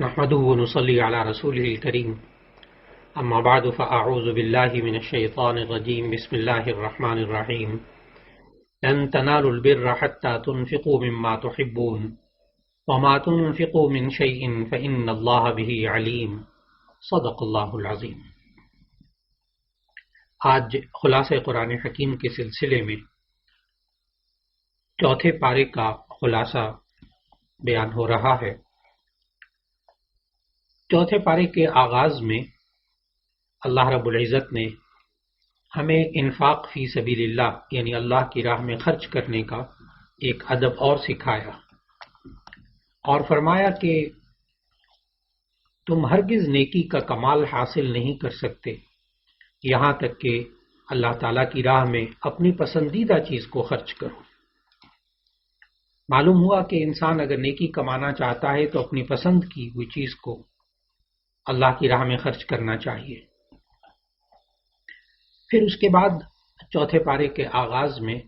نحمده ونصلي على رسوله الكريم اما بعد فاعوذ بالله من الشيطان الرجيم بسم الله الرحمن الرحيم لن تنالوا البر حتى تنفقوا مما تحبون وما تنفقوا من شيء فإن الله به عليم صدق اللہ العظیم۔ آج خلاصہ قرآن حکیم کے سلسلے میں چوتھے پارے کا خلاصہ بیان ہو رہا ہے۔ چوتھے پارے کے آغاز میں اللہ رب العزت نے ہمیں انفاق فی سبیل اللہ یعنی اللہ کی راہ میں خرچ کرنے کا ایک ادب اور سکھایا اور فرمایا کہ تم ہرگز نیکی کا کمال حاصل نہیں کر سکتے یہاں تک کہ اللہ تعالیٰ کی راہ میں اپنی پسندیدہ چیز کو خرچ کرو۔ معلوم ہوا کہ انسان اگر نیکی کمانا چاہتا ہے تو اپنی پسند کی ہوئی چیز کو اللہ کی راہ میں خرچ کرنا چاہیے۔ پھر اس کے بعد چوتھے پارے کے آغاز میں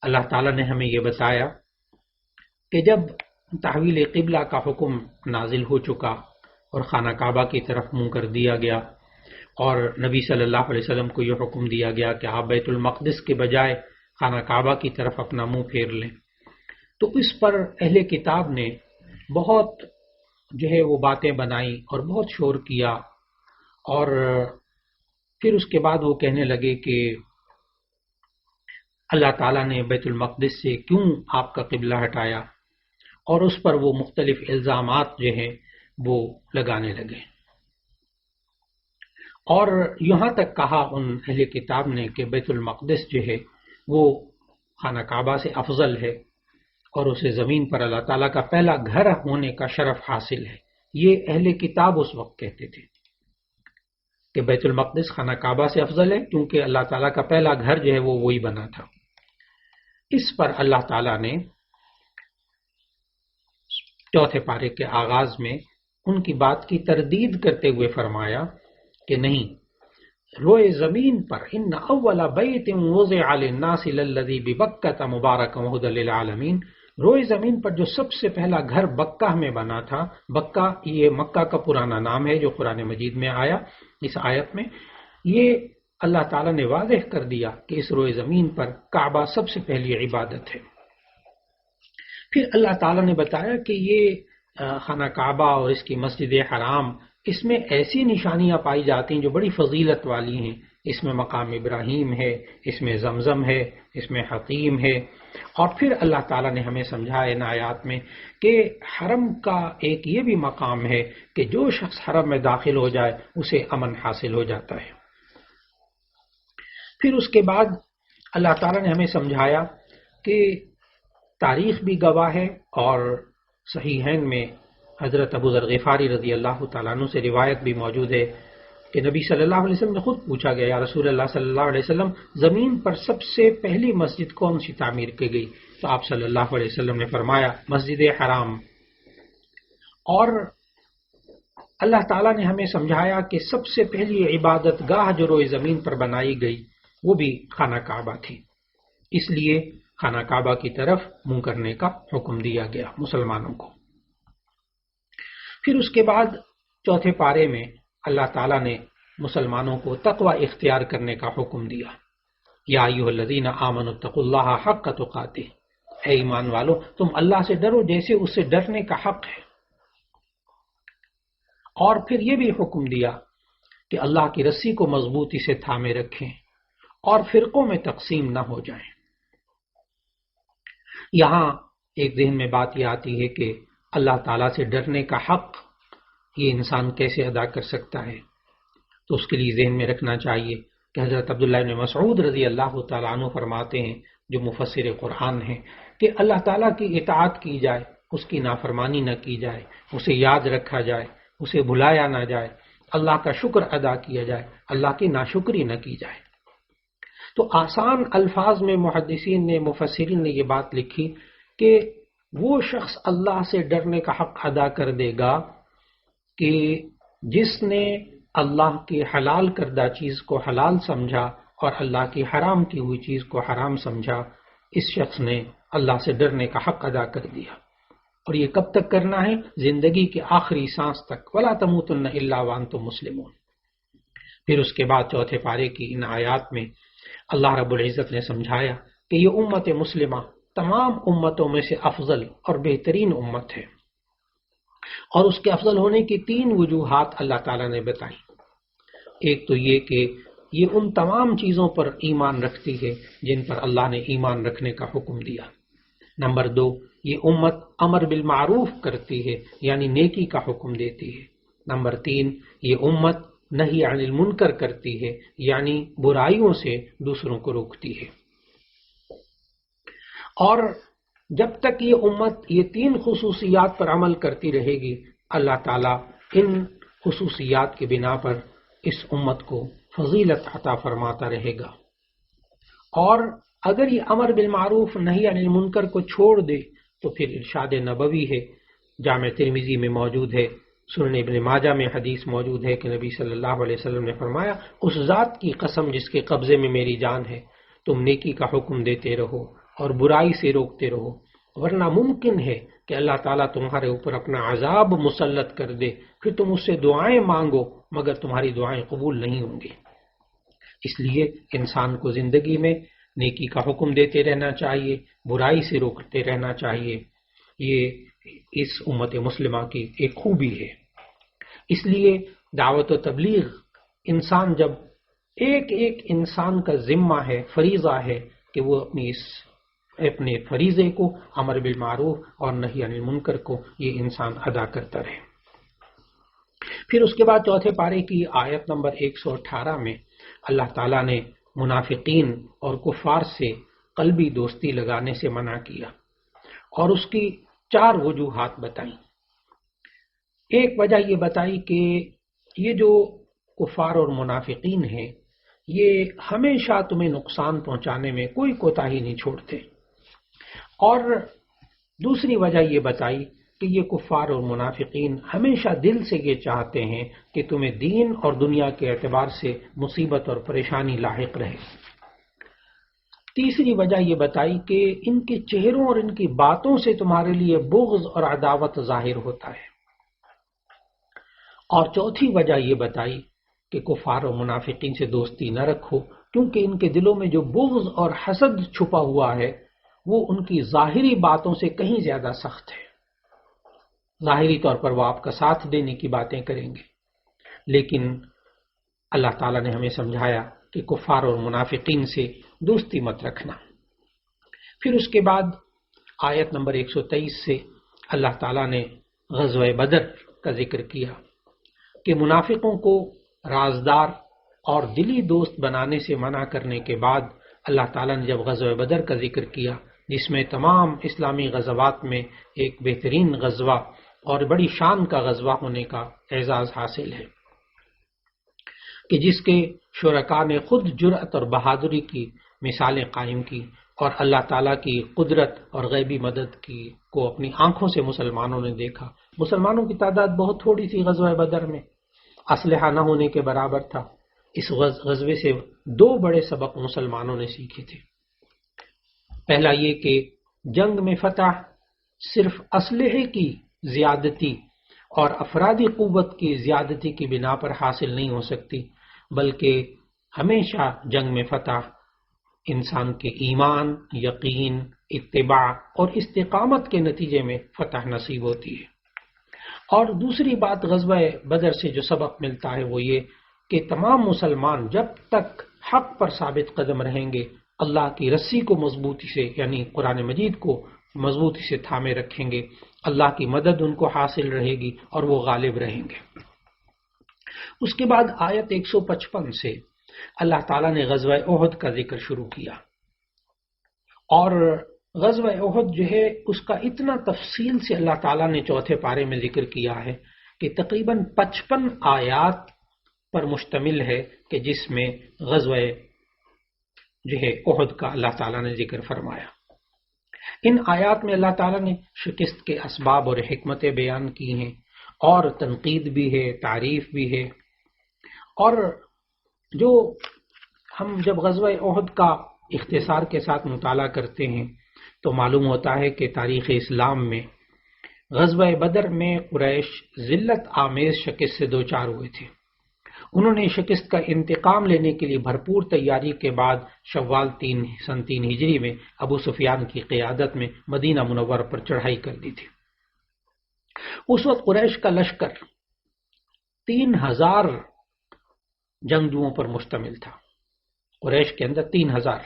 اللہ تعالیٰ نے ہمیں یہ بتایا کہ جب تحویل قبلہ کا حکم نازل ہو چکا اور خانہ کعبہ کی طرف منہ کر دیا گیا اور نبی صلی اللہ علیہ وسلم کو یہ حکم دیا گیا کہ آپ بیت المقدس کے بجائے خانہ کعبہ کی طرف اپنا منہ پھیر لیں، تو اس پر اہل کتاب نے بہت وہ باتیں بنائی اور بہت شور کیا، اور پھر اس کے بعد وہ کہنے لگے کہ اللہ تعالیٰ نے بیت المقدس سے کیوں آپ کا قبلہ ہٹایا، اور اس پر وہ مختلف الزامات وہ لگانے لگے، اور یہاں تک کہا ان اہل کتاب نے کہ بیت المقدس وہ خانہ کعبہ سے افضل ہے اور اسے زمین پر اللہ تعالیٰ کا پہلا گھر ہونے کا شرف حاصل ہے۔ یہ اہل کتاب اس وقت کہتے تھے کہ بیت المقدس خانہ کعبہ سے افضل ہے کیونکہ اللہ تعالیٰ کا پہلا گھر وہ وہی بنا تھا۔ اس پر اللہ تعالیٰ نے چوتھے پارے کے آغاز میں ان کی بات کی تردید کرتے ہوئے فرمایا کہ نہیں، روئے زمین پر ان اول بیت وضع للناس للذی ببکۃ مبارکا وہدی للعالمین، روئے زمین پر جو سب سے پہلا گھر بکہ میں بنا تھا، بکہ یہ مکہ کا پرانا نام ہے جو قرآن مجید میں آیا اس آیت میں، یہ اللہ تعالیٰ نے واضح کر دیا کہ اس روئے زمین پر کعبہ سب سے پہلی عبادت ہے۔ پھر اللہ تعالیٰ نے بتایا کہ یہ خانہ کعبہ اور اس کی مسجد حرام، اس میں ایسی نشانیاں پائی جاتی ہیں جو بڑی فضیلت والی ہیں۔ اس میں مقام ابراہیم ہے، اس میں زمزم ہے، اس میں حتیم ہے، اور پھر اللہ تعالیٰ نے ہمیں سمجھایا ان آیات میں کہ حرم کا ایک یہ بھی مقام ہے کہ جو شخص حرم میں داخل ہو جائے اسے امن حاصل ہو جاتا ہے۔ پھر اس کے بعد اللہ تعالیٰ نے ہمیں سمجھایا کہ تاریخ بھی گواہ ہے، اور صحیحین میں حضرت ابو ذر غفاری رضی اللہ تعالیٰ عنہ سے روایت بھی موجود ہے کہ نبی صلی اللہ علیہ وسلم نے خود پوچھا گیا، یا رسول اللہ صلی اللہ علیہ وسلم زمین پر سب سے پہلی مسجد کون سی تعمیر کی گئی؟ تو آپ صلی اللہ علیہ وسلم نے فرمایا مسجد حرام۔ اور اللہ تعالیٰ نے ہمیں سمجھایا کہ سب سے پہلی عبادت گاہ جو روئے زمین پر بنائی گئی وہ بھی خانہ کعبہ تھی، اس لیے خانہ کعبہ کی طرف منہ کرنے کا حکم دیا گیا مسلمانوں کو۔ پھر اس کے بعد چوتھے پارے میں اللہ تعالیٰ نے مسلمانوں کو تقوی اختیار کرنے کا حکم دیا۔ یا ایھا الذین آمنوا اتقوا اللہ حق تقاتہ، اے ایمان والو تم اللہ سے ڈرو جیسے اس سے ڈرنے کا حق ہے۔ اور پھر یہ بھی حکم دیا کہ اللہ کی رسی کو مضبوطی سے تھامے رکھیں اور فرقوں میں تقسیم نہ ہو جائیں۔ یہاں ایک ذہن میں بات یہ آتی ہے کہ اللہ تعالیٰ سے ڈرنے کا حق یہ انسان کیسے ادا کر سکتا ہے؟ تو اس کے لیے ذہن میں رکھنا چاہیے کہ حضرت عبداللہ بن مسعود رضی اللہ تعالیٰ عنہ فرماتے ہیں، جو مفسر قرآن ہیں، کہ اللہ تعالیٰ کی اطاعت کی جائے، اس کی نافرمانی نہ کی جائے، اسے یاد رکھا جائے، اسے بھلایا نہ جائے، اللہ کا شکر ادا کیا جائے، اللہ کی ناشکری نہ کی جائے۔ تو آسان الفاظ میں محدثین نے، مفسرین نے یہ بات لکھی کہ وہ شخص اللہ سے ڈرنے کا حق ادا کر دے گا کہ جس نے اللہ کی حلال کردہ چیز کو حلال سمجھا اور اللہ کی حرام کی ہوئی چیز کو حرام سمجھا، اس شخص نے اللہ سے ڈرنے کا حق ادا کر دیا۔ اور یہ کب تک کرنا ہے؟ زندگی کے آخری سانس تک. وَلَا تَمُوتُنَّ إِلَّا وَأَنْتُمْ مُسْلِمُونَ. پھر اس کے بعد چوتھے پارے کی ان آیات میں اللہ رب العزت نے سمجھایا کہ یہ امت مسلمہ تمام امتوں میں سے افضل اور بہترین امت ہے، اور اس کے افضل ہونے کی 3 وجوہات اللہ تعالیٰ نے بتائی. ایک تو یہ کہ یہ ان تمام چیزوں پر ایمان رکھتی ہے جن پر اللہ نے ایمان رکھنے کا حکم دیا. نمبر 2، یہ امت امر بالمعروف کرتی ہے یعنی نیکی کا حکم دیتی ہے. نمبر 3، یہ امت نہی عن المنکر کرتی ہے یعنی برائیوں سے دوسروں کو روکتی ہے. اور جب تک یہ امت یہ 3 خصوصیات پر عمل کرتی رہے گی، اللہ تعالیٰ ان خصوصیات کی بنا پر اس امت کو فضیلت عطا فرماتا رہے گا. اور اگر یہ امر بالمعروف نہی عن المنکر کو چھوڑ دے تو پھر ارشاد نبوی ہے، جامع ترمذی میں موجود ہے، سنن ابن ماجہ میں حدیث موجود ہے کہ نبی صلی اللہ علیہ وسلم نے فرمایا، اس ذات کی قسم جس کے قبضے میں میری جان ہے، تم نیکی کا حکم دیتے رہو اور برائی سے روکتے رہو، ورنہ ممکن ہے کہ اللہ تعالیٰ تمہارے اوپر اپنا عذاب مسلط کر دے، پھر تم اس سے دعائیں مانگو مگر تمہاری دعائیں قبول نہیں ہوں گی. اس لیے انسان کو زندگی میں نیکی کا حکم دیتے رہنا چاہیے، برائی سے روکتے رہنا چاہیے. یہ اس امت مسلمہ کی ایک خوبی ہے. اس لیے دعوت و تبلیغ انسان جب ایک انسان کا ذمہ ہے، فریضہ ہے کہ وہ اپنے فریضے کو، امر بالمعروف اور نہی عن المنکر کو، یہ انسان ادا کرتا رہے. پھر اس کے بعد چوتھے پارے کی آیت نمبر 118 میں اللہ تعالیٰ نے منافقین اور کفار سے قلبی دوستی لگانے سے منع کیا اور اس کی 4 وجوہات بتائیں. ایک وجہ یہ بتائی کہ یہ جو کفار اور منافقین ہیں یہ ہمیشہ تمہیں نقصان پہنچانے میں کوئی کوتاہی نہیں چھوڑتے. اور دوسری وجہ یہ بتائی کہ یہ کفار اور منافقین ہمیشہ دل سے یہ چاہتے ہیں کہ تمہیں دین اور دنیا کے اعتبار سے مصیبت اور پریشانی لاحق رہے. تیسری وجہ یہ بتائی کہ ان کے چہروں اور ان کی باتوں سے تمہارے لیے بغض اور عداوت ظاہر ہوتا ہے. اور چوتھی وجہ یہ بتائی کہ کفار و منافقین سے دوستی نہ رکھو، کیونکہ ان کے دلوں میں جو بغض اور حسد چھپا ہوا ہے وہ ان کی ظاہری باتوں سے کہیں زیادہ سخت ہے. ظاہری طور پر وہ آپ کا ساتھ دینے کی باتیں کریں گے، لیکن اللہ تعالیٰ نے ہمیں سمجھایا کہ کفار اور منافقین سے دوستی مت رکھنا. پھر اس کے بعد آیت نمبر 123 سے اللہ تعالیٰ نے غزوہ بدر کا ذکر کیا کہ منافقوں کو رازدار اور دلی دوست بنانے سے منع کرنے کے بعد اللہ تعالیٰ نے جب غزوہ بدر کا ذکر کیا، جس میں تمام اسلامی غزوات میں ایک بہترین غزوہ اور بڑی شان کا غزوہ ہونے کا اعزاز حاصل ہے، کہ جس کے شرکاء نے خود جرأت اور بہادری کی مثالیں قائم کی اور اللہ تعالیٰ کی قدرت اور غیبی مدد کو اپنی آنکھوں سے مسلمانوں نے دیکھا. مسلمانوں کی تعداد بہت تھوڑی تھی غزوہ بدر میں، اسلحہ نہ ہونے کے برابر تھا. اس غزوے سے 2 بڑے سبق مسلمانوں نے سیکھے تھے. پہلا یہ کہ جنگ میں فتح صرف اسلحے کی زیادتی اور افرادی قوت کی زیادتی کی بنا پر حاصل نہیں ہو سکتی، بلکہ ہمیشہ جنگ میں فتح انسان کے ایمان، یقین، اتباع اور استقامت کے نتیجے میں فتح نصیب ہوتی ہے. اور دوسری بات غزوہ بدر سے جو سبق ملتا ہے وہ یہ کہ تمام مسلمان جب تک حق پر ثابت قدم رہیں گے، اللہ کی رسی کو مضبوطی سے یعنی قرآن مجید کو مضبوطی سے تھامے رکھیں گے، اللہ کی مدد ان کو حاصل رہے گی اور وہ غالب رہیں گے. اس کے بعد آیت 155 سے اللہ تعالیٰ نے غزوہ احد کا ذکر شروع کیا. اور غزوہ احد جو ہے اس کا اتنا تفصیل سے اللہ تعالیٰ نے چوتھے پارے میں ذکر کیا ہے کہ تقریباً 55 آیات پر مشتمل ہے، کہ جس میں غزوہ جو ہے احد کا اللہ تعالیٰ نے ذکر فرمایا. ان آیات میں اللہ تعالیٰ نے شکست کے اسباب اور حکمتیں بیان کی ہیں، اور تنقید بھی ہے، تعریف بھی ہے. اور جو ہم جب غزوہ احد کا اختصار کے ساتھ مطالعہ کرتے ہیں تو معلوم ہوتا ہے کہ تاریخ اسلام میں غزوہ بدر میں قریش ذلت آمیز شکست سے دوچار ہوئے تھے۔ انہوں نے شکست کا انتقام لینے کے لیے بھرپور تیاری کے بعد شوال سن 3 ہجری میں ابو سفیان کی قیادت میں مدینہ منورہ پر چڑھائی کر دی تھی۔ اس وقت قریش کا لشکر 3000 جنگجوؤں پر مشتمل تھا۔ قریش کے اندر 3000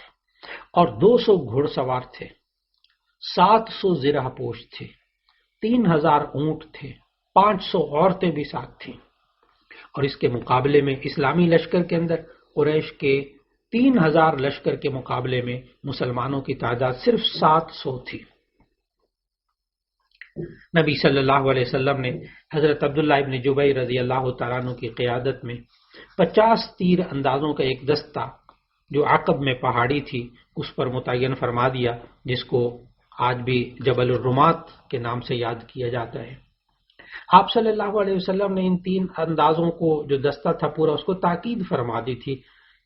اور 200 گھڑ سوار تھے، 700 زرہ پوش تھے، 3000 اونٹ تھے، 500 عورتیں بھی ساتھ تھیں، اور اس کے مقابلے میں اسلامی لشکر کے اندر قریش کے 3000 لشکر کے مقابلے میں مسلمانوں کی تعداد صرف 700 تھی۔ نبی صلی اللہ علیہ وسلم نے حضرت عبداللہ ابن جبیر رضی اللہ تعالیٰ عنہ کی قیادت میں 50 تیر اندازوں کا ایک دستہ جو عقب میں پہاڑی تھی اس پر متعین فرما دیا، جس کو آج بھی جبل الرمات کے نام سے یاد کیا جاتا ہے۔ آپ صلی اللہ علیہ وسلم نے ان 3 اندازوں کو جو دستہ تھا پورا، اس کو تاکید فرما دی تھی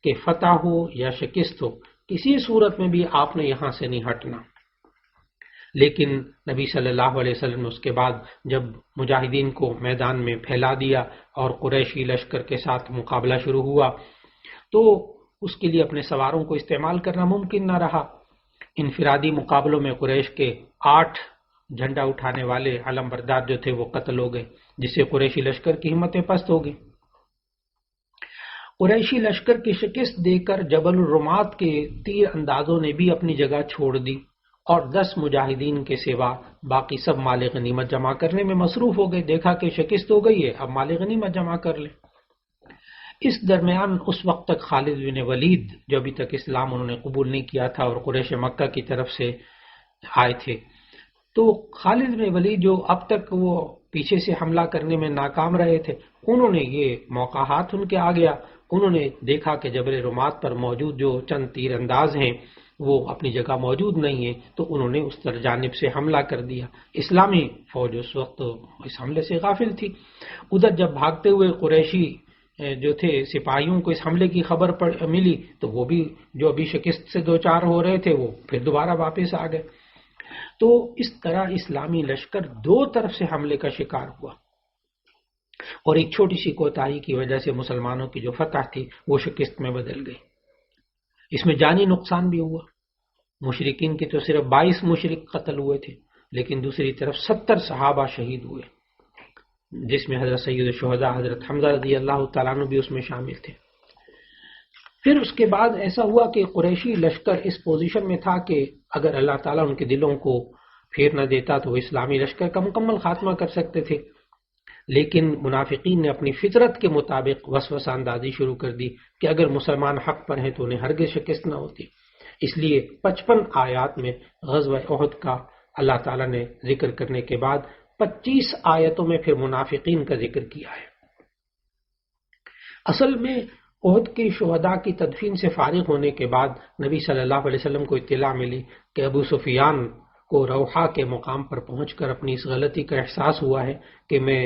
کہ فتح ہو یا شکست ہو، کسی صورت میں بھی آپ نے یہاں سے نہیں ہٹنا۔ لیکن نبی صلی اللہ علیہ وسلم نے اس کے بعد جب مجاہدین کو میدان میں پھیلا دیا اور قریشی لشکر کے ساتھ مقابلہ شروع ہوا تو اس کے لیے اپنے سواروں کو استعمال کرنا ممکن نہ رہا۔ انفرادی مقابلوں میں قریش کے 8 جھنڈا اٹھانے والے علم بردار جو تھے وہ قتل ہو گئے، جس سے قریشی لشکر کی ہمتیں پست ہو گئی۔ قریشی لشکر کی شکست دے کر جبل الرمات کے تیر اندازوں نے بھی اپنی جگہ چھوڑ دی اور 10 مجاہدین کے سوا باقی سب مال غنیمت جمع کرنے میں مصروف ہو گئے۔ دیکھا کہ شکست ہو گئی ہے، اب مال غنیمت جمع کر لیں۔ اس درمیان اس وقت تک خالد بن ولید جو ابھی تک اسلام انہوں نے قبول نہیں کیا تھا اور قریش مکہ کی طرف سے آئے تھے، تو خالد بن ولید جو اب تک وہ پیچھے سے حملہ کرنے میں ناکام رہے تھے، انہوں نے یہ موقع ہاتھ ان کے آ گیا۔ انہوں نے دیکھا کہ جبل رمات پر موجود جو چند تیر انداز ہیں وہ اپنی جگہ موجود نہیں ہیں، تو انہوں نے اس طرف جانب سے حملہ کر دیا۔ اسلامی فوج اس وقت اس حملے سے غافل تھی۔ ادھر جب بھاگتے ہوئے قریشی جو تھے سپاہیوں کو اس حملے کی خبر ملی تو وہ بھی جو ابھی شکست سے دوچار ہو رہے تھے وہ پھر دوبارہ واپس آ گئے۔ تو اس طرح اسلامی لشکر 2 طرف سے حملے کا شکار ہوا، اور ایک چھوٹی سی کوتاہی کی وجہ سے مسلمانوں کی جو فتح تھی وہ شکست میں بدل گئی۔ اس میں جانی نقصان بھی ہوا۔ مشرکین کی تو صرف 22 مشرک قتل ہوئے تھے، لیکن دوسری طرف 70 صحابہ شہید ہوئے، جس میں حضرت سید الشہداء حضرت حمزہ رضی اللہ تعالیٰ عنہ بھی اس میں شامل تھے۔ پھر اس کے بعد ایسا ہوا کہ قریشی لشکر اس پوزیشن میں تھا کہ اگر اللہ تعالیٰ ان کے دلوں کو پھیر نہ دیتا تو وہ اسلامی لشکر کا مکمل خاتمہ کر سکتے تھے، لیکن منافقین نے اپنی فطرت کے مطابق وسوسہ اندازی شروع کر دی کہ اگر مسلمان حق پر ہیں تو انہیں ہرگز شکست نہ ہوتی۔ اس لیے 55 آیات میں غزوہ احد کا اللہ تعالیٰ نے ذکر کرنے کے بعد 25 آیتوں میں پھر منافقین کا ذکر کیا ہے۔ اصل میں احد کے شہداء کی تدفین سے فارغ ہونے کے بعد نبی صلی اللہ علیہ وسلم کو اطلاع ملی کہ ابو سفیان کو روحا کے مقام پر پہنچ کر اپنی اس غلطی کا احساس ہوا ہے کہ میں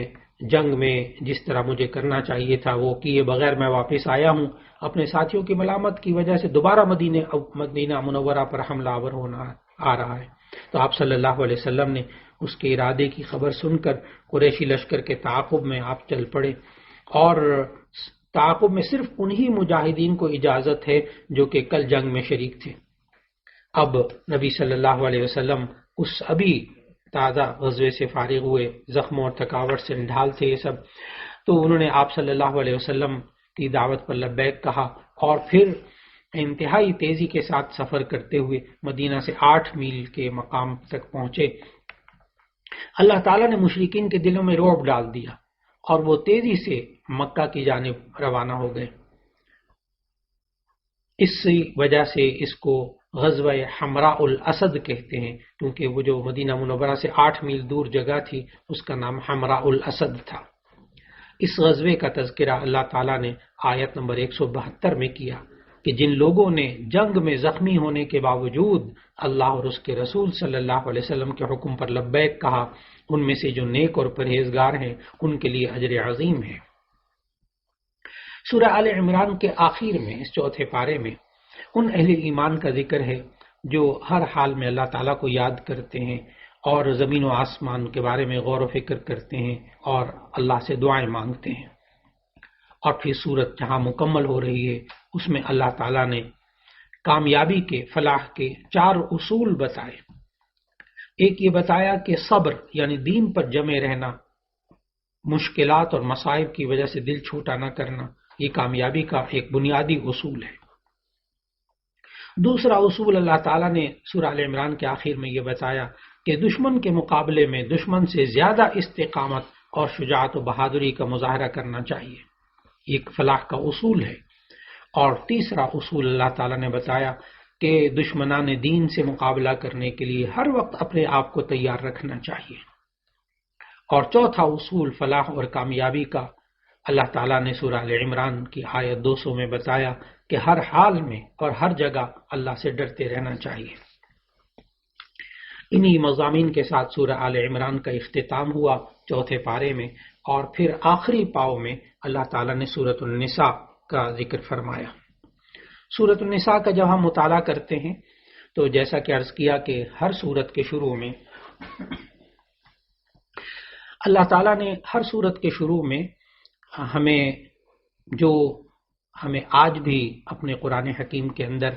جنگ میں جس طرح مجھے کرنا چاہیے تھا وہ کیے بغیر میں واپس آیا ہوں، اپنے ساتھیوں کی ملامت کی وجہ سے دوبارہ مدینہ منورہ پر حملہ آور ہونا آ رہا ہے۔ تو آپ صلی اللہ علیہ وسلم نے اس کے ارادے کی خبر سن کر قریشی لشکر کے تعاقب میں آپ چل پڑے، اور تعاقب میں صرف انہی مجاہدین کو اجازت ہے جو کہ کل جنگ میں شریک تھے۔ اب نبی صلی اللہ علیہ وسلم اس ابھی تازہ غزوے سے فارغ ہوئے، زخموں اور تھکاوٹ سے ڈھال تھے یہ سب، تو انہوں نے آپ صلی اللہ علیہ وسلم کی دعوت پر لبیک کہا اور پھر انتہائی تیزی کے ساتھ سفر کرتے ہوئے مدینہ سے 8 میل کے مقام تک پہنچے۔ اللہ تعالیٰ نے مشرکین کے دلوں میں رعب ڈال دیا اور وہ تیزی سے مکہ کی جانب روانہ ہو گئے۔ اس وجہ سے اس کو غزوہ حمراء الاسد کہتے ہیں، کیونکہ وہ جو مدینہ منورہ سے 8 میل دور جگہ تھی اس کا نام حمراء الاسد تھا۔ اس غزوے کا تذکرہ اللہ تعالیٰ نے آیت نمبر 172 میں کیا کہ جن لوگوں نے جنگ میں زخمی ہونے کے باوجود اللہ اور اس کے رسول صلی اللہ علیہ وسلم کے حکم پر لبیک کہا، ان میں سے جو نیک اور پرہیزگار ہیں ان کے لیے اجر عظیم ہے۔ سورہ آل عمران کے آخر میں اس 4 پارے میں ان اہل ایمان کا ذکر ہے جو ہر حال میں اللہ تعالیٰ کو یاد کرتے ہیں اور زمین و آسمان کے بارے میں غور و فکر کرتے ہیں اور اللہ سے دعائیں مانگتے ہیں۔ اور پھر سورت جہاں مکمل ہو رہی ہے اس میں اللہ تعالیٰ نے کامیابی کے، فلاح کے 4 اصول بتائے۔ ایک یہ بتایا کہ صبر یعنی دین پر جمے رہنا، مشکلات اور مصائب کی وجہ سے دل چھوٹا نہ کرنا، یہ کامیابی کا ایک بنیادی اصول ہے۔ دوسرا اصول اللہ تعالیٰ نے سورہ آل عمران کے آخر میں یہ بتایا کہ دشمن کے مقابلے میں دشمن سے زیادہ استقامت اور شجاعت و بہادری کا مظاہرہ کرنا چاہیے، یہ فلاح کا اصول ہے۔ اور تیسرا اصول اللہ تعالیٰ نے بتایا کہ دشمنان دین سے مقابلہ کرنے کے لیے ہر وقت اپنے آپ کو تیار رکھنا چاہیے۔ اور چوتھا اصول فلاح اور کامیابی کا اللہ تعالیٰ نے سورہ آل عمران کی آیت 200 میں بتایا کہ ہر حال میں اور ہر جگہ اللہ سے ڈرتے رہنا چاہیے۔ انہی مضامین کے ساتھ سورہ آل عمران کا اختتام ہوا چوتھے پارے میں، اور پھر آخری پاؤ میں اللہ تعالیٰ نے سورۃ النساء کا ذکر فرمایا۔ سورۃ النساء کا جب ہم مطالعہ کرتے ہیں تو جیسا کہ عرض کیا کہ ہر سورت کے شروع میں اللہ تعالیٰ نے ہر سورت کے شروع میں ہمیں آج بھی اپنے قرآن حکیم کے اندر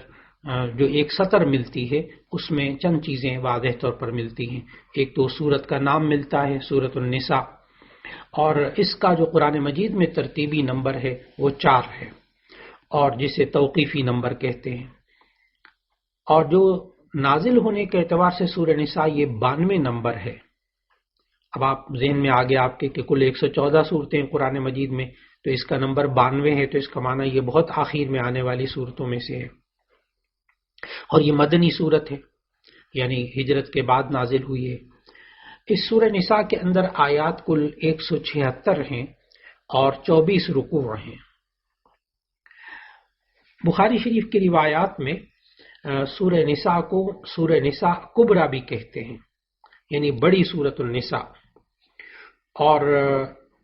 جو ایک سطر ملتی ہے اس میں چند چیزیں واضح طور پر ملتی ہیں۔ ایک تو سورت کا نام ملتا ہے سورۃ النساء، اور اس کا جو قرآن مجید میں ترتیبی نمبر ہے وہ 4 ہے، اور جسے توقیفی نمبر کہتے ہیں۔ اور جو نازل ہونے کے اعتبار سے سورہ نساء یہ 92 نمبر ہے۔ اب آپ ذہن میں آگے آپ کے کہ کل 114 صورتیں قرآن مجید میں، تو اس کا نمبر 92 ہے، تو اس کا معنی یہ بہت آخر میں آنے والی صورتوں میں سے ہے۔ اور یہ مدنی صورت ہے، یعنی ہجرت کے بعد نازل ہوئی ہے۔ اس سورہ نساء کے اندر آیات کل 176 ہیں اور 24 رکوع ہیں۔ بخاری شریف کی روایات میں سورہ نساء کو سورہ نساء کبریٰ بھی کہتے ہیں، یعنی بڑی سورۃ النساء، اور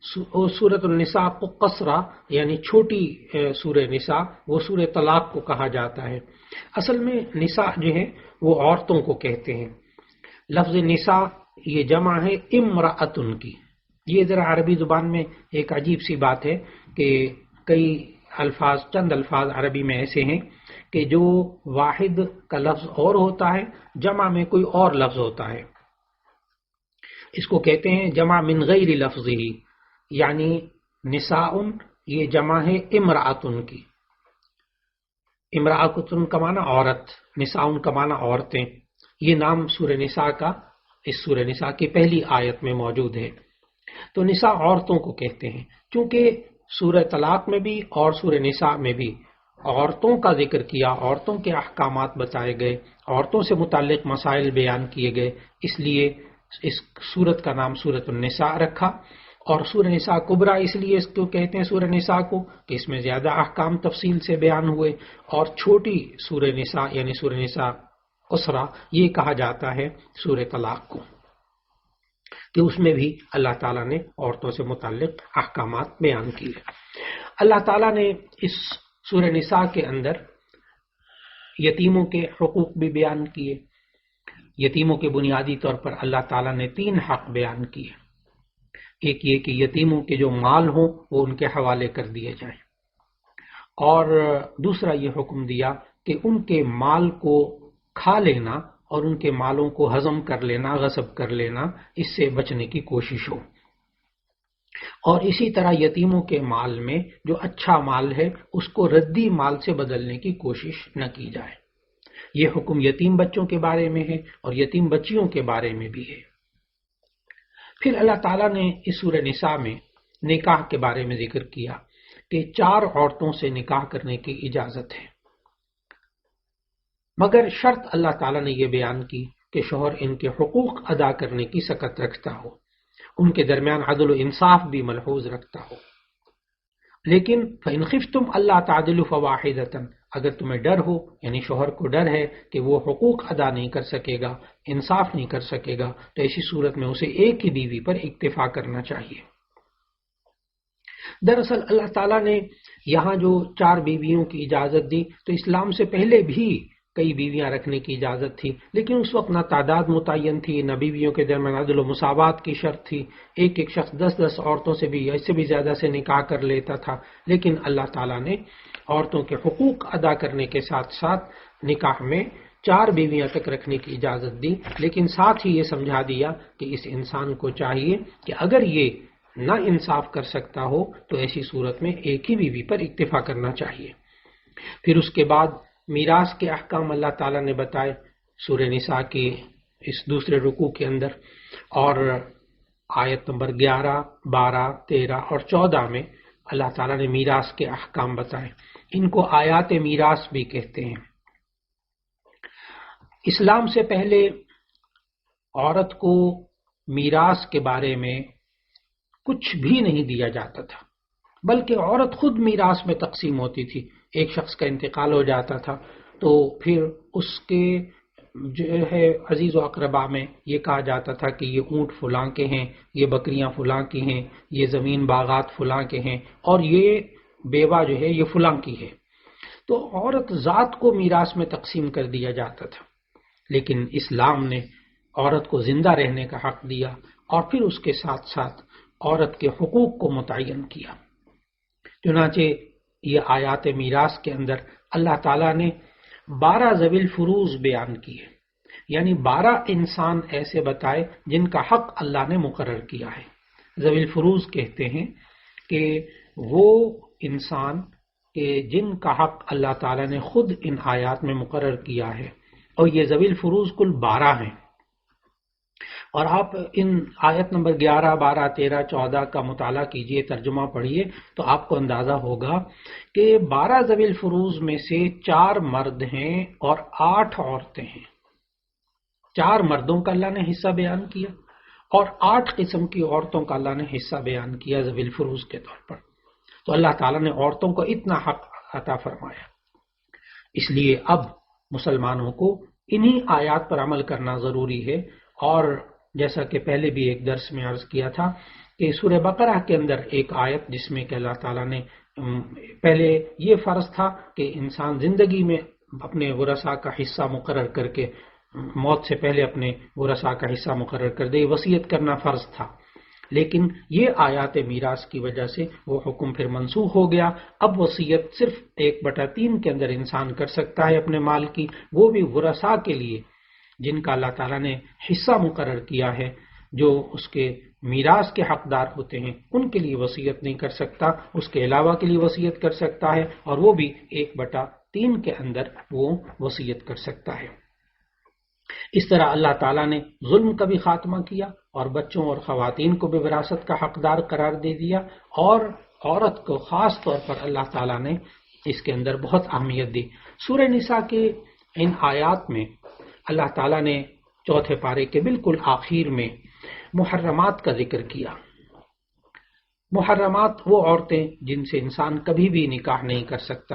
سورۃ النساء کو قصرہ یعنی چھوٹی سورہ نساء، وہ سورہ طلاق کو کہا جاتا ہے۔ اصل میں نساء جو ہے وہ عورتوں کو کہتے ہیں۔ لفظ نساء یہ جمع ہے امرأتن کی۔ یہ ذرا عربی زبان میں ایک عجیب سی بات ہے کہ کئی الفاظ، چند الفاظ عربی میں ایسے ہیں کہ جو واحد کا لفظ اور ہوتا ہے، جمع میں کوئی اور لفظ ہوتا ہے۔ اس کو کہتے ہیں جمع من غیر لفظ ہی، یعنی نساء یہ جمع ہے امرأتن کی۔ امرأتن کا معنی عورت، نساء کا معنی عورتیں۔ یہ نام سورہ نساء کا اس سورہ نساء کی پہلی آیت میں موجود ہے۔ تو نساء عورتوں کو کہتے ہیں، چونکہ سورہ طلاق میں بھی اور سورہ نساء میں بھی عورتوں کا ذکر کیا، عورتوں کے احکامات بتائے گئے، عورتوں سے متعلق مسائل بیان کیے گئے، اس لیے اس سورت کا نام سورۃ النساء رکھا۔ اور سورہ نساء کبریٰ اس لیے اس کو کہتے ہیں سورہ نساء کو کہ اس میں زیادہ احکام تفصیل سے بیان ہوئے، اور چھوٹی سورہ نساء یعنی سورہ نساء قصرہ یہ کہا جاتا ہے سورہ طلاق کو، کہ اس میں بھی اللہ تعالیٰ نے عورتوں سے متعلق احکامات بیان کیے۔ اللہ تعالیٰ نے اس سورہ نساء کے اندر یتیموں کے حقوق بھی بیان کیے۔ یتیموں کے بنیادی طور پر اللہ تعالیٰ نے 3 حق بیان کیے۔ ایک یہ کہ یتیموں کے جو مال ہوں وہ ان کے حوالے کر دیے جائیں، اور دوسرا یہ حکم دیا کہ ان کے مال کو کھا لینا اور ان کے مالوں کو ہضم کر لینا، غصب کر لینا، اس سے بچنے کی کوشش ہو۔ اور اسی طرح یتیموں کے مال میں جو اچھا مال ہے اس کو ردی مال سے بدلنے کی کوشش نہ کی جائے۔ یہ حکم یتیم بچوں کے بارے میں ہے اور یتیم بچیوں کے بارے میں بھی ہے۔ پھر اللہ تعالیٰ نے اس سورہ نساء میں نکاح کے بارے میں ذکر کیا کہ 4 عورتوں سے نکاح کرنے کی اجازت ہے، مگر شرط اللہ تعالیٰ نے یہ بیان کی کہ شوہر ان کے حقوق ادا کرنے کی سکت رکھتا ہو، ان کے درمیان عدل و انصاف بھی ملحوظ رکھتا ہو۔ لیکن فَإِنْ خِفْتُمْ أَلَّا تَعْدِلُوا فَوَاحِدَةً، اگر تمہیں ڈر ہو، یعنی شوہر کو ڈر ہے کہ وہ حقوق ادا نہیں کر سکے گا، انصاف نہیں کر سکے گا، تو ایسی صورت میں اسے ایک ہی بیوی پر اکتفا کرنا چاہیے۔ دراصل اللہ تعالیٰ نے یہاں جو 4 بیویوں کی اجازت دی تو اسلام سے پہلے بھی کئی بیویاں رکھنے کی اجازت تھی، لیکن اس وقت نہ تعداد متعین تھی، نہ بیویوں کے درمیان عدل و مساوات کی شرط تھی، ایک ایک شخص 10 عورتوں سے بھی اس سے بھی زیادہ سے نکاح کر لیتا تھا، لیکن اللہ تعالیٰ نے عورتوں کے حقوق ادا کرنے کے ساتھ ساتھ نکاح میں 4 بیویاں تک رکھنے کی اجازت دی، لیکن ساتھ ہی یہ سمجھا دیا کہ اس انسان کو چاہیے کہ اگر یہ نہ انصاف کر سکتا ہو تو ایسی صورت میں ایک ہی بیوی پر اکتفا کرنا چاہیے۔ پھر اس کے بعد میراث کے احکام اللہ تعالیٰ نے بتائے سورہ نساء کی اس دوسرے رکوع کے اندر، اور آیت نمبر 11، 12، 13 اور 14 میں اللہ تعالیٰ نے میراث کے احکام بتائے۔ ان کو آیات میراث بھی کہتے ہیں۔ اسلام سے پہلے عورت کو میراث کے بارے میں کچھ بھی نہیں دیا جاتا تھا، بلکہ عورت خود میراث میں تقسیم ہوتی تھی۔ ایک شخص کا انتقال ہو جاتا تھا تو پھر اس کے جو ہے عزیز و اقربا میں یہ کہا جاتا تھا کہ یہ اونٹ فلاں کے ہیں، یہ بکریاں فلاں کی ہیں، یہ زمین باغات فلاں کے ہیں، اور یہ بیوہ جو ہے یہ فلاں کی ہے۔ تو عورت ذات کو میراث میں تقسیم کر دیا جاتا تھا، لیکن اسلام نے عورت کو زندہ رہنے کا حق دیا، اور پھر اس کے ساتھ ساتھ عورت کے حقوق کو متعین کیا۔ چنانچہ یہ آیات میراث کے اندر اللہ تعالیٰ نے 12 ذوی الفروض بیان کیے، یعنی 12 انسان ایسے بتائے جن کا حق اللہ نے مقرر کیا ہے۔ ذوی الفروض کہتے ہیں کہ وہ انسان کہ جن کا حق اللہ تعالیٰ نے خود ان آیات میں مقرر کیا ہے، اور یہ ذوی الفروض کل 12 ہیں۔ اور آپ ان آیت نمبر 11، 12، 13، 14 کا مطالعہ کیجئے، ترجمہ پڑھیے تو آپ کو اندازہ ہوگا کہ 12 ذوی الفروض میں سے 4 مرد ہیں اور 8 عورتیں ہیں۔ 4 مردوں کا اللہ نے حصہ بیان کیا اور 8 قسم کی عورتوں کا اللہ نے حصہ بیان کیا ذوی الفروض کے طور پر۔ تو اللہ تعالیٰ نے عورتوں کو اتنا حق عطا فرمایا، اس لیے اب مسلمانوں کو انہی آیات پر عمل کرنا ضروری ہے۔ اور جیسا کہ پہلے بھی ایک درس میں عرض کیا تھا کہ سورہ بقرہ کے اندر ایک آیت جس میں کہ اللہ تعالیٰ نے پہلے یہ فرض تھا کہ انسان زندگی میں اپنے ورثاء کا حصہ مقرر کر کے موت سے پہلے اپنے ورثاء کا حصہ مقرر کر دے، وصیت کرنا فرض تھا، لیکن یہ آیات میراث کی وجہ سے وہ حکم پھر منسوخ ہو گیا۔ اب وصیت صرف 1/3 کے اندر انسان کر سکتا ہے اپنے مال کی، وہ بھی ورثاء کے لیے جن کا اللہ تعالیٰ نے حصہ مقرر کیا ہے، جو اس کے میراث کے حقدار ہوتے ہیں، ان کے لیے وصیت نہیں کر سکتا، اس کے علاوہ کے لیے وصیت کر سکتا ہے، اور وہ بھی 1/3 کے اندر وہ وصیت کر سکتا ہے۔ اس طرح اللہ تعالیٰ نے ظلم کا بھی خاتمہ کیا اور بچوں اور خواتین کو بھی وراثت کا حقدار قرار دے دیا، اور عورت کو خاص طور پر اللہ تعالیٰ نے اس کے اندر بہت اہمیت دی۔ سورہ نساء کے ان آیات میں اللہ تعالیٰ نے 4 پارے کے بالکل آخر میں محرمات کا ذکر کیا۔ محرمات وہ عورتیں جن سے انسان کبھی بھی نکاح نہیں کر سکتا،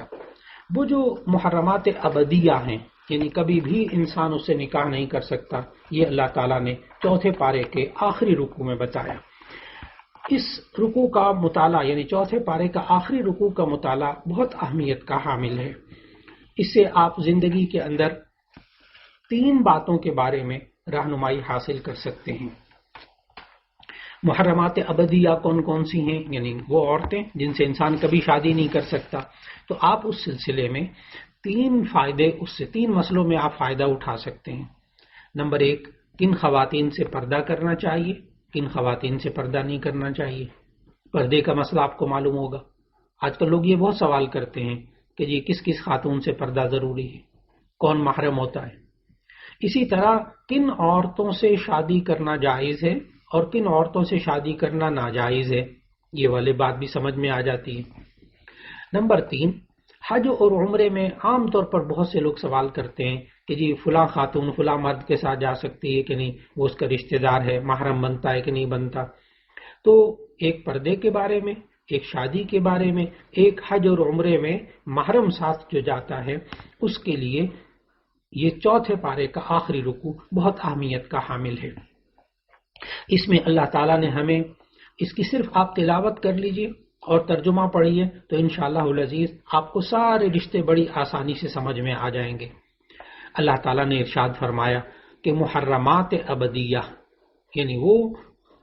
وہ جو محرمات ابدیہ ہیں، یعنی کبھی بھی انسان اس سے نکاح نہیں کر سکتا، یہ اللہ تعالیٰ نے 4 پارے کے آخری رکوع میں بتایا۔ اس رکوع کا مطالعہ، یعنی 4 پارے کا آخری رکوع کا مطالعہ بہت اہمیت کا حامل ہے۔ اس سے آپ زندگی کے اندر 3 باتوں کے بارے میں رہنمائی حاصل کر سکتے ہیں۔ محرمات ابدیہ کون کون سی ہیں، یعنی وہ عورتیں جن سے انسان کبھی شادی نہیں کر سکتا، تو آپ اس سلسلے میں 3 فائدے، اس سے 3 مسئلوں میں آپ فائدہ اٹھا سکتے ہیں۔ نمبر 1، کن خواتین سے پردہ کرنا چاہیے، کن خواتین سے پردہ نہیں کرنا چاہیے۔ پردے کا مسئلہ آپ کو معلوم ہوگا، آج کل لوگ یہ بہت سوال کرتے ہیں کہ جی کس کس خاتون سے پردہ ضروری ہے، کون محرم ہوتا ہے۔ اسی طرح کن عورتوں سے شادی کرنا جائز ہے اور کن عورتوں سے شادی کرنا ناجائز ہے، یہ والی بات بھی سمجھ میں آ جاتی ہے۔ نمبر 3، حج اور عمرے میں عام طور پر بہت سے لوگ سوال کرتے ہیں کہ جی فلاں خاتون فلاں مرد کے ساتھ جا سکتی ہے کہ نہیں، وہ اس کا رشتہ دار ہے، محرم بنتا ہے کہ نہیں بنتا۔ تو ایک پردے کے بارے میں، ایک شادی کے بارے میں، ایک حج اور عمرے میں محرم ساتھ جو جاتا ہے، اس کے لیے یہ 4 پارے کا آخری رکوع بہت اہمیت کا حامل ہے۔ اس میں اللہ تعالیٰ نے ہمیں، اس کی صرف آپ تلاوت کر لیجئے اور ترجمہ پڑھیے تو انشاءاللہ العزیز آپ کو سارے رشتے بڑی آسانی سے سمجھ میں آ جائیں گے۔ اللہ تعالیٰ نے ارشاد فرمایا کہ محرمات ابدیہ یعنی وہ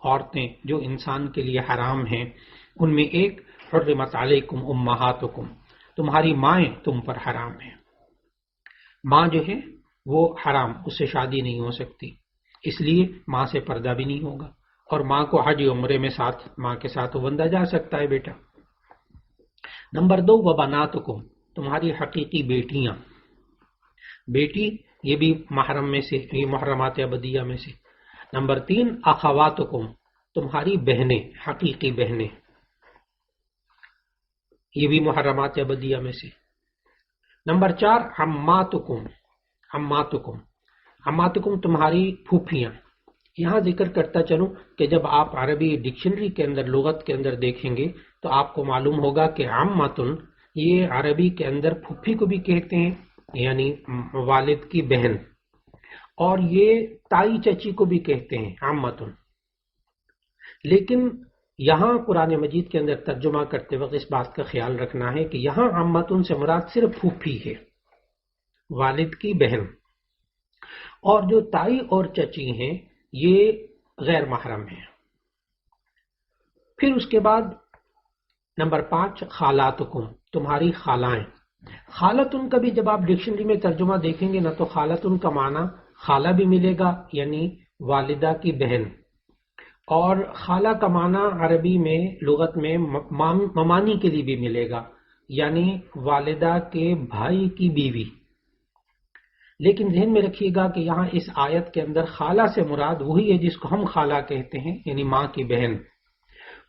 عورتیں جو انسان کے لیے حرام ہیں، ان میں ایک حرمت علیکم امہاتکم، تمہاری مائیں تم پر حرام ہیں۔ ماں جو ہے وہ حرام، اس سے شادی نہیں ہو سکتی، اس لیے ماں سے پردہ بھی نہیں ہوگا، اور ماں کو حج عمرے میں ساتھ ماں کے ساتھ بندہ جا سکتا ہے بیٹا۔ نمبر 2 وبناتکم، تمہاری حقیقی بیٹیاں، بیٹی یہ بھی محرم میں سے، یہ محرمات ابدیہ میں سے۔ نمبر 3 اخواتکم، تمہاری بہنیں، حقیقی بہنیں، یہ بھی محرمات ابدیہ میں سے۔ نمبر 4 عماتکم، عماتکم، عماتکم تمہاری پھوپھیاں۔ یہاں ذکر کرتا چلوں کہ جب آپ عربی ڈکشنری کے اندر، لغت کے اندر دیکھیں گے تو آپ کو معلوم ہوگا کہ عمتن یہ عربی کے اندر پھوپھی کو بھی کہتے ہیں، یعنی والد کی بہن، اور یہ تائی چچی کو بھی کہتے ہیں عمتن۔ لیکن یہاں قرآن مجید کے اندر ترجمہ کرتے وقت اس بات کا خیال رکھنا ہے کہ یہاں عمتن سے مراد صرف پھوپھی ہے، والد کی بہن، اور جو تائی اور چچی ہیں یہ غیر محرم ہیں۔ پھر اس کے بعد نمبر 5 خالاتکم، تمہاری خالائیں۔ خالتن کا بھی جب آپ ڈکشنری میں ترجمہ دیکھیں گے نا تو خالتن کا معنی خالہ بھی ملے گا، یعنی والدہ کی بہن، اور خالہ کا معنی عربی میں لغت میں ممانی کے لیے بھی ملے گا، یعنی والدہ کے بھائی کی بیوی۔ لیکن ذہن میں رکھیے گا کہ یہاں اس آیت کے اندر خالہ سے مراد وہی ہے جس کو ہم خالہ کہتے ہیں، یعنی ماں کی بہن،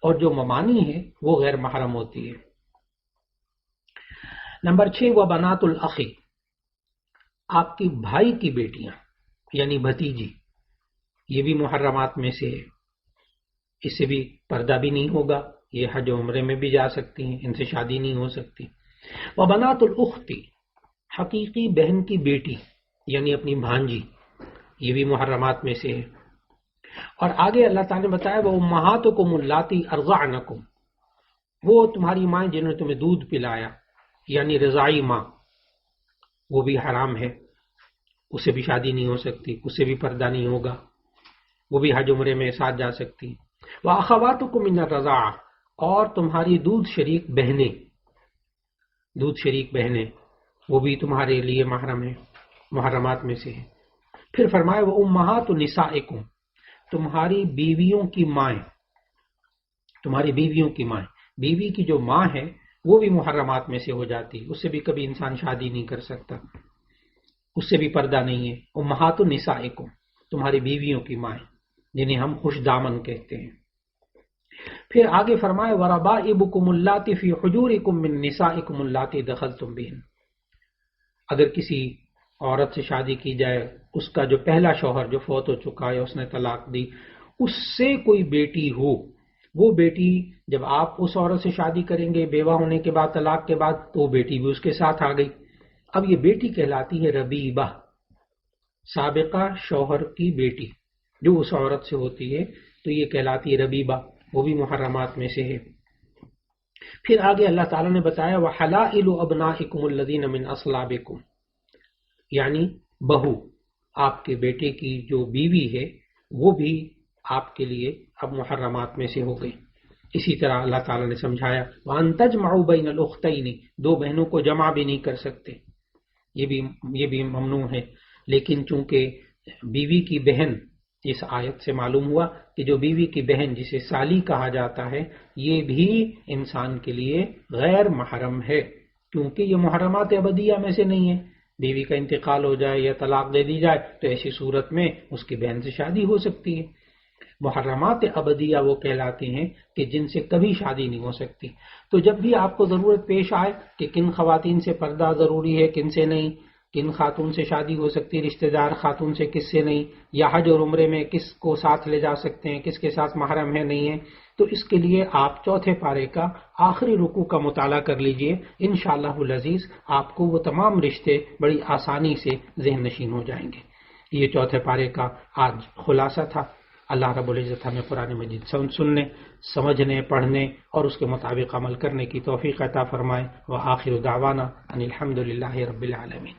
اور جو ممانی ہے وہ غیر محرم ہوتی ہے۔ نمبر 6 وبنات الاخی، آپ کی بھائی کی بیٹیاں یعنی بھتیجی، یہ بھی محرمات میں سے ہے، اس سے بھی پردہ بھی نہیں ہوگا، یہ حج عمرے میں بھی جا سکتی ہیں، ان سے شادی نہیں ہو سکتی۔ وبنات الاختی، حقیقی بہن کی بیٹی یعنی اپنی بھانجی، یہ بھی محرمات میں سے ہے۔ اور آگے اللہ تعالیٰ نے بتایا وہ امہاتکم اللاتی ارضعنکم، وہ تمہاری مائیں جنہوں نے تمہیں دودھ پلایا، یعنی رضاعی ماں، وہ بھی حرام ہے، اس سے بھی شادی نہیں ہو سکتی، اس سے بھی پردہ نہیں ہوگا، وہ بھی حج عمرے میں ساتھ جا سکتی۔ وَأَخَوَاتُكُم مِّنَ الرَّضَاعَةِ، اور تمہاری دودھ شریک بہنیں، دودھ شریک بہنیں وہ بھی تمہارے لیے محرم ہیں، محرمات میں سے ہے۔ پھر فرمایا وَأُمَّهَاتُ نِسَائِكُمْ، تمہاری بیویوں کی مائیں، تمہاری بیویوں کی مائیں، بیوی کی جو ماں ہے وہ بھی محرمات میں سے ہو جاتی، اس سے بھی کبھی انسان شادی نہیں کر سکتا، اس سے بھی پردہ نہیں ہے۔ امہات نسائکم، تمہاری بیویوں کی مائیں جنہیں ہم خوش دامن کہتے ہیں۔ پھر آگے فرمائے وربائبکم اللاتی فی حجورکم من نسائکم اللاتی دخلتم بہن، اگر کسی عورت سے شادی کی جائے، اس کا جو پہلا شوہر جو فوت ہو چکا ہے، اس نے طلاق دی، اس سے کوئی بیٹی ہو، وہ بیٹی جب آپ اس عورت سے شادی کریں گے بیوہ ہونے کے بعد، طلاق کے بعد، تو وہ بیٹی بھی اس کے ساتھ آ گئی۔ اب یہ بیٹی کہلاتی ہے ربیبہ، سابقہ شوہر کی بیٹی جو اس عورت سے ہوتی ہے تو یہ کہلاتی ہے ربیبہ، وہ بھی محرمات میں سے ہے۔ پھر آگے اللہ تعالیٰ نے بتایا وَحَلَائِلُ أَبْنَائِكُمُ الَّذِينَ مِنْ أَصْلَابِكُمْ، یعنی بہو، آپ کے بیٹے کی جو بیوی ہے وہ بھی آپ کے لیے اب محرمات میں سے ہو گئی۔ اسی طرح اللہ تعالیٰ نے سمجھایا وَأَن تَجْمَعُوا بَيْنَ الْأُخْتَيْنِ، دو بہنوں کو جمع بھی نہیں کر سکتے، یہ بھی ممنوع ہے۔ لیکن چونکہ بیوی کی بہن، اس آیت سے معلوم ہوا کہ جو بیوی کی بہن جسے سالی کہا جاتا ہے یہ بھی انسان کے لیے غیر محرم ہے، کیونکہ یہ محرمات ابدیہ میں سے نہیں ہے۔ بیوی کا انتقال ہو جائے یا طلاق دے دی جائے تو ایسی صورت میں اس کی بہن سے شادی ہو سکتی ہے۔ محرمات ابدیہ وہ کہلاتے ہیں کہ جن سے کبھی شادی نہیں ہو سکتی۔ تو جب بھی آپ کو ضرورت پیش آئے کہ کن خواتین سے پردہ ضروری ہے، کن سے نہیں، کن خاتون سے شادی ہو سکتی، رشتہ دار خاتون سے کس سے نہیں، یا حج اور عمرے میں کس کو ساتھ لے جا سکتے ہیں، کس کے ساتھ محرم ہے نہیں ہے، تو اس کے لیے آپ چوتھے پارے کا آخری رکوع کا مطالعہ کر لیجئے، انشاءاللہ العزیز آپ کو وہ تمام رشتے بڑی آسانی سے ذہن نشین ہو جائیں گے۔ یہ چوتھے پارے کا آج خلاصہ تھا۔ اللہ رب العزت ہمیں قرآن مجید سننے، سمجھنے، پڑھنے اور اس کے مطابق عمل کرنے کی توفیق عطا فرمائے۔ وآخر دعوانا ان الحمد للہ رب العالمین۔